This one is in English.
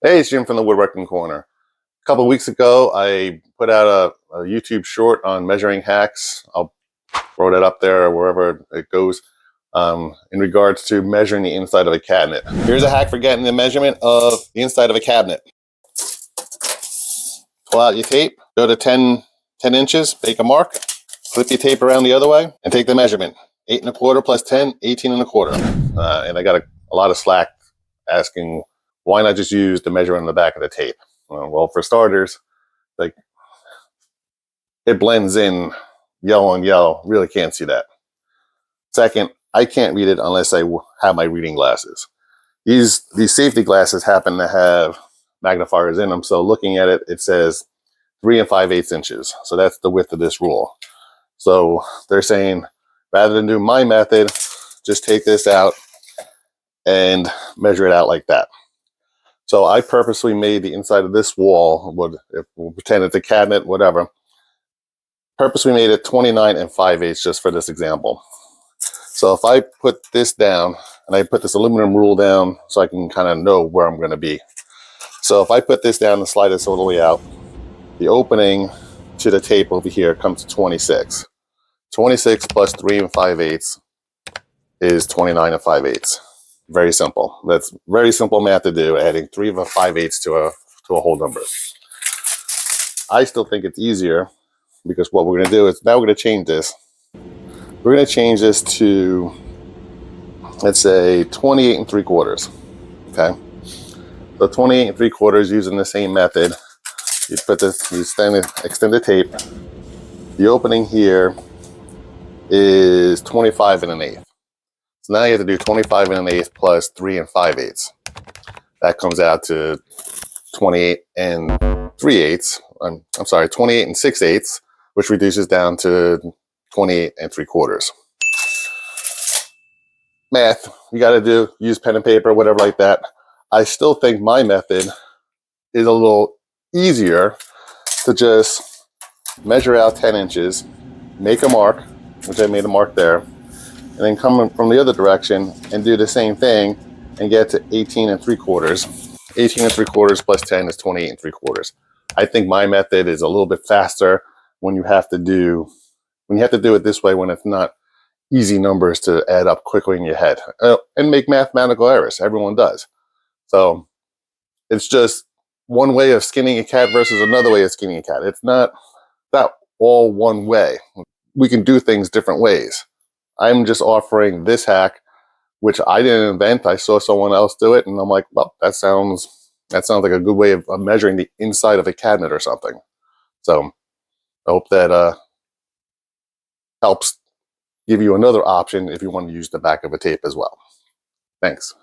Hey, it's Jim from the Woodworking Corner. A couple of weeks ago, I put out a YouTube short on measuring hacks. I'll throw that up there wherever it goes in regards to measuring the inside of a cabinet. Here's a hack for getting the measurement of the inside of a cabinet. Pull out your tape, go to 10 inches, make a mark, flip your tape around the other way, and take the measurement. 8 1/4 plus 10, 18 1/4. And I got a lot of slack asking, why not just use the measure on the back of the tape? Well, for starters, like, it blends in yellow on yellow. Really can't see that. Second, I can't read it unless I have my reading glasses. These safety glasses happen to have magnifiers in them, so looking at it, it says 3 5/8 inches. So that's the width of this rule. So they're saying, rather than do my method, just take this out and measure it out like that. So I purposely made the inside of this wall, we'll pretend it's a cabinet, whatever, purposely made it 29 5/8 just for this example. So if I put this down, and I put this aluminum rule down so I can kind of know where I'm going to be. So if I put this down and slide this all the way out, the opening to the tape over here comes to 26. 26 plus 3 5/8 is 29 5/8. Very simple. That's very simple math to do, adding 3 5/8 to a whole number. I still think it's easier, because what we're going to do is, now we're going to change this. We're going to change this to, let's say, 28 3/4. Okay. So 28 3/4 using the same method. You put this, you extend the tape. The opening here is 25 1/8. So now you have to do 25 1/8 plus 3 5/8. That comes out to 28 3/8. I'm sorry, 28 6/8, which reduces down to 28 3/4. Math, you got to do, use pen and paper, whatever like that. I still think my method is a little easier, to just measure out 10 inches, make a mark, which I made a mark there, and then come from the other direction and do the same thing and get to 18 3/4. 18 3/4 plus 10 is 28 3/4. I think my method is a little bit faster when you have to do it this way, when it's not easy numbers to add up quickly in your head and make mathematical errors. Everyone does. So it's just one way of skinning a cat versus another way of skinning a cat. It's not all one way. We can do things different ways. I'm just offering this hack, which I didn't invent. I saw someone else do it, and I'm like, well, that sounds like a good way of measuring the inside of a cabinet or something. So I hope that helps give you another option if you want to use the back of a tape as well. Thanks.